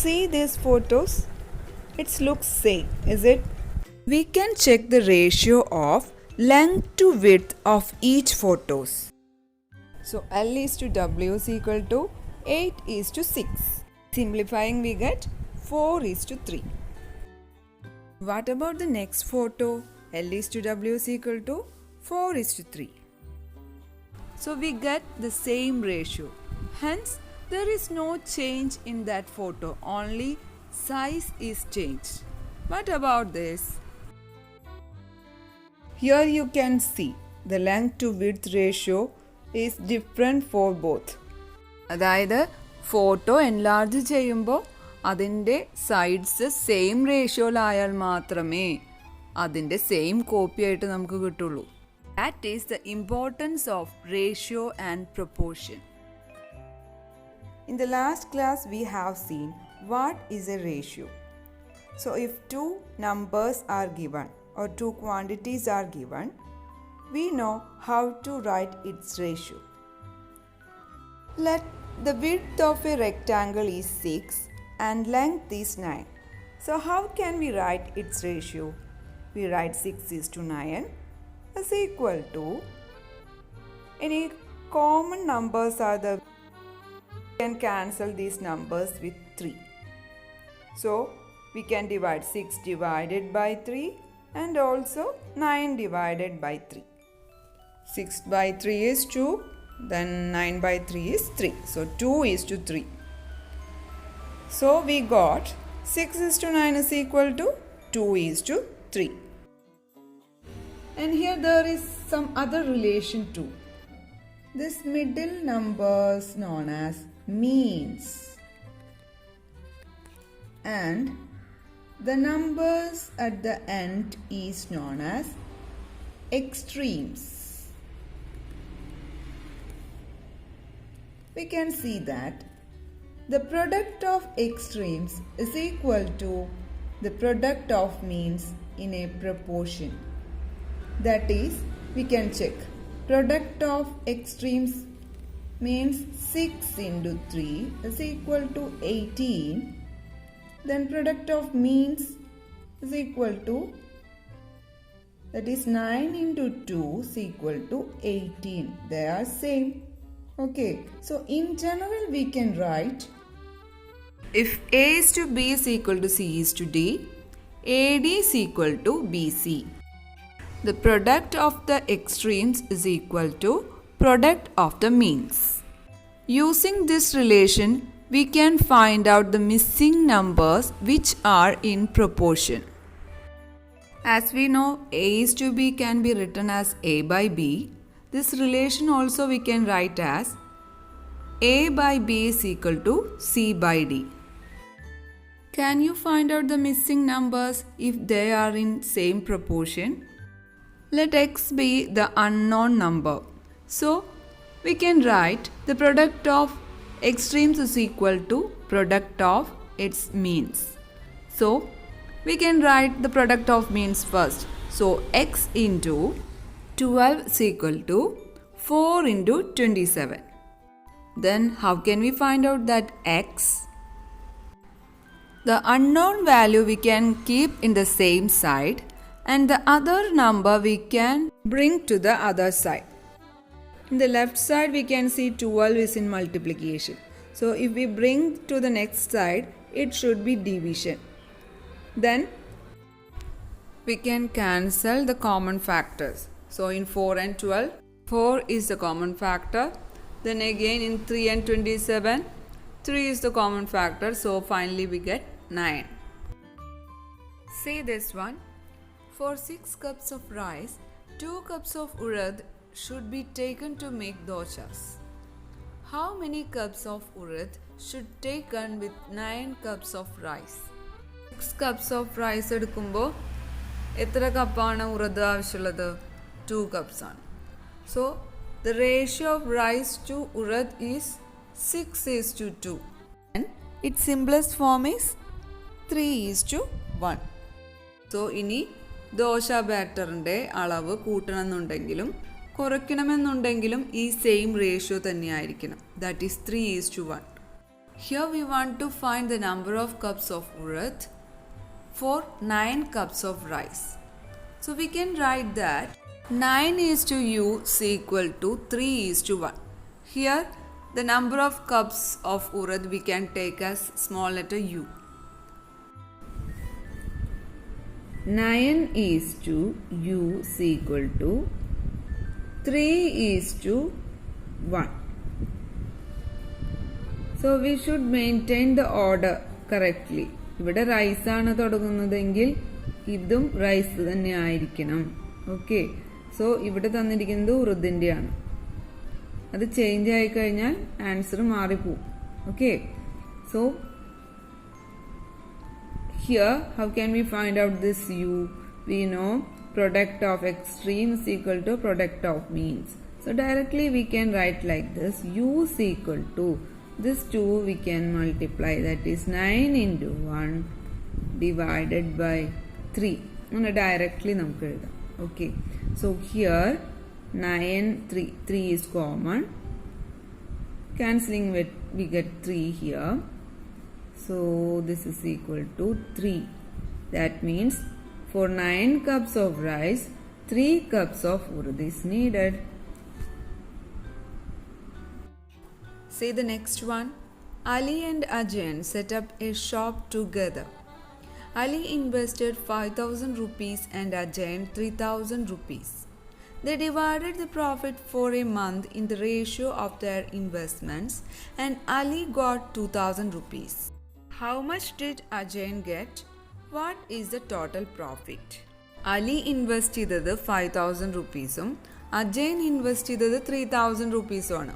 see these photos? It looks same, is it? We can check the ratio of length to width of each photos. So L is to W is equal to 8 is to 6. Simplifying we get 4 is to 3. What about the next photo? L is to W is equal to 4 is to 3. So we get the same ratio. Hence, there is no change in that photo. Only size is changed. What about this? Here you can see the length to width ratio is different for both. അതായത് photo enlarge ചെയ്യുമ്പോൾ അതിൻ്റെ sides same റേഷ്യോയിലായാൽ മാത്രമേ അതിൻ്റെ same copy ആയിട്ട് നമുക്ക് കിട്ടുള്ളൂ. That is the importance of ratio and proportion. In the last class we have seen what is a ratio. So if two numbers are given or two quantities are given, we know how to write its ratio. Let the width of a rectangle is 6 and length is 9. So how can we write its ratio? We write 6 is to 9 is equal to, any common numbers are the, we can cancel these numbers with 3. So we can divide 6 divided by 3 and also 9 divided by 3. 6 by 3 is 2, then 9 by 3 is 3. So 2 is to 3. So we got 6 is to 9 is equal to 2 is to 3. And here there is some other relation too. This middle number is known as means. And the numbers at the end is known as extremes. We can see that the product of extremes is equal to the product of means in a proportion. That is, we can check product of extremes means 6 into 3 is equal to 18. Then product of means is equal to, that is 9 into 2 is equal to 18. They are same. Okay, so in general we can write, if A is to B is equal to C is to D, AD is equal to BC. The product of the extremes is equal to product of the means. Using this relation, we can find out the missing numbers which are in proportion. As we know, A is to B can be written as A by B. This relation also we can write as A by B is equal to C by D. Can you find out the missing numbers if they are in same proportion? Let x be the unknown number. So, we can write the product of extremes is equal to product of its means. So, we can write the product of means first. So, x into 12 is equal to 4 into 27. Then how can we find out that x? The unknown value we can keep in the same side and the other number we can bring to the other side. In the left side we can see 12 is in multiplication. So if we bring to the next side, it should be division. Then we can cancel the common factors. So in 4 and 12, 4 is the common factor. Then again in 3 and 27, 3 is the common factor. So finally we get 9. Say this one. For 6 cups of rice, 2 cups of urad should be taken to make doshas. How many cups of urad should taken with 9 cups of rice? 6 cups of rice എടുക്കുമ്പോൾ എത്ര കപ്പാണ് ഉറദ് ആവശ്യമുള്ളത്? 2 cups ആണ്. So the ratio of rice to urad is 6 is to 2. And its simplest form is 3 is to 1. So ഇനി ദോശ ബാറ്ററിൻ്റെ അളവ് കൂട്ടണമെന്നുണ്ടെങ്കിലും കുറയ്ക്കണമെന്നുണ്ടെങ്കിലും ഈ സെയിം റേഷ്യോ തന്നെയായിരിക്കണം. That is 3 is to 1. Here we want to find the number of cups of urad for 9 cups of rice. So we can write that 9 is to u is equal to 3 is to 1. Here the number of cups of urad we can take as small letter u. 9 is to u is equal to 3 is to 1. So we should maintain the order correctly. ഇവിടെ rice ആണ് തുടങ്ങുന്നതെങ്കിൽ ഇതും rice തന്നെ ആയിരിക്കണം. Okay, so ഇവിടെ തന്നിരിക്കുന്നത് ഉറുദിൻ്റെ ആണ്. അത് change ആയി കഴിഞ്ഞാൽ ആൻസർ മാറിപ്പോവും. Okay, so here how can we find out this you? We know product of extreme is equal to product of means. So directly we can write like this, u is equal to this 2 we can multiply, that is 9 into 1 divided by 3. And directly namukku ezhudam. Okay, so here 9 3 is common, cancelling with we get 3 here, so this is equal to 3. That means for 9 cups of rice 3 cups of urad is needed. Say the next one. Ali and Ajay set up a shop together. Ali invested 5,000 rupees and Ajay 3,000 rupees. They divided the profit for a month in the ratio of their investments and Ali got 2,000 rupees. How much did Ajay get? What is the total profit? Ali invest ചെയ്തത് 5,000 rupeesഉം Ajayan invest ചെയ്തത് 3,000 rupeesഉം ആണ്.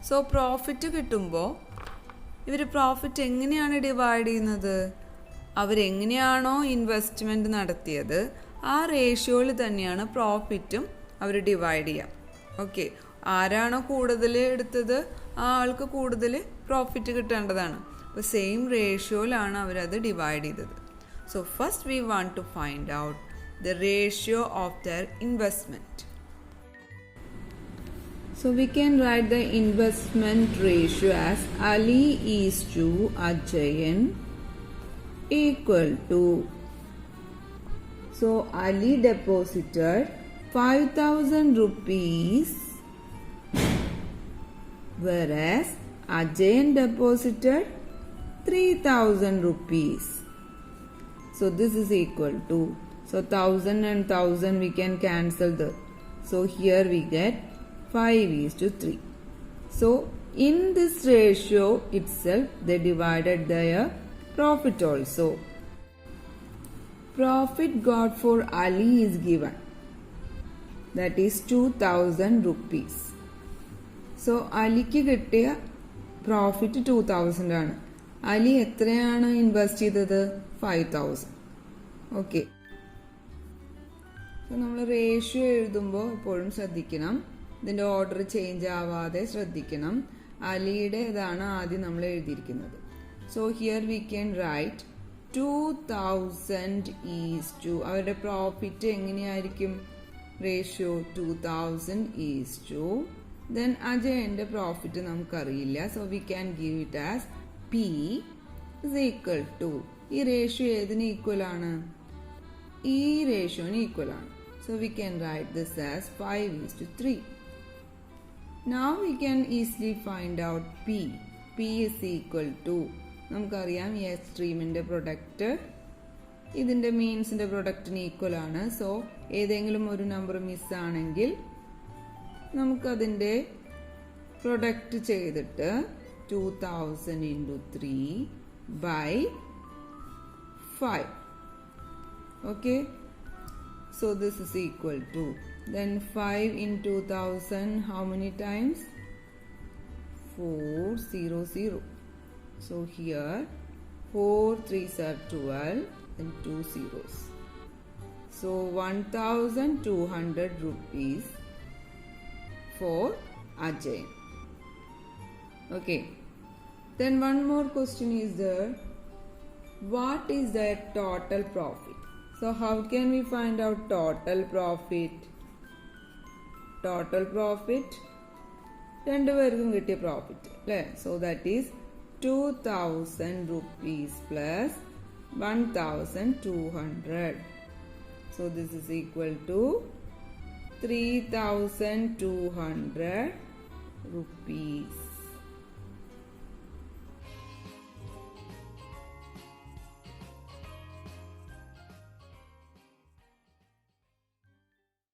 So profit കിട്ടുമ്പോൾ ഇവർ profit എങ്ങനെയാണ് divide ചെയ്യുന്നത്? അവരെങ്ങനെയാണോ investment നടത്തിയത് ആ റേഷ്യോയിൽ തന്നെയാണ് പ്രോഫിറ്റും അവർ ഡിവൈഡ് ചെയ്യുക. ഓക്കെ, ആരാണോ കൂടുതൽ എടുത്തത് ആ ആൾക്ക് കൂടുതൽ പ്രോഫിറ്റ് കിട്ടേണ്ടതാണ്. അപ്പോൾ സെയിം റേഷ്യോയിലാണ് അവരത് ഡിവൈഡ് ചെയ്തത്. So first we want to find out the ratio of their investment. So we can write the investment ratio as Ali is to Ajayan equal to. So Ali deposited 5,000 rupees whereas Ajayan deposited 3,000 rupees. So this is equal to, so 1,000 and 1,000 we can cancel the, so here we get 5 is to 3. So in this ratio itself they divided their profit also. Profit got for Ali is given, that is 2,000 rupees. So അലിക്ക് കിട്ടിയ profit 2,000 ആണ്. അലി എത്രയാണ് invest ചെയ്തത്? 5,000. Okay, നമ്മൾ ratio എഴുതുമ്പോൾ എപ്പോഴും ശ്രദ്ധിക്കണം, ഇതിൻ്റെ order change ആവാതെ ശ്രദ്ധിക്കണം. അലിയുടെ ഇതാണ് ആദ്യം നമ്മൾ എഴുതിയിരിക്കുന്നത്. So here we can write 2,000 is to, അവരുടെ പ്രോഫിറ്റ് എങ്ങനെയായിരിക്കും? റേഷ്യോ 2,000 ഈസ് ടു, ദെൻ അജയൻ്റെ പ്രോഫിറ്റ് നമുക്കറിയില്ല, so we can give it as P is equal to, ഈ റേഷ്യോ ഏതിന് ഈക്വൽ ആണ്? ഈ റേഷ്യോന് ഈക്വൽ ആണ്. So we can write this as 5 is to 3. Now we can easily find out P. P is equal to, നമുക്കറിയാം ഈ എക്സ്ട്രീമിൻ്റെ product ഇതിൻ്റെ മീൻസിൻ്റെ പ്രൊഡക്റ്റിന് equal ആണ്. സോ ഏതെങ്കിലും ഒരു നമ്പർ മിസ്സാണെങ്കിൽ നമുക്കതിൻ്റെ പ്രൊഡക്റ്റ് ചെയ്തിട്ട് 2,000 into 3 by 5. Okay, so this is equal to, then 5 into 2,000 how many times? 400. So here 4 3s are 12 and 2 zeros. So 1,200 rupees for Ajay. Okay, then one more question is there, what is their total profit? So how can we find out total profit? Total profit രണ്ടുപേർക്കും കിട്ടിയ profit അല്ലേ? So that is 2000 rupees plus 1200. So this is equal to 3200 rupees.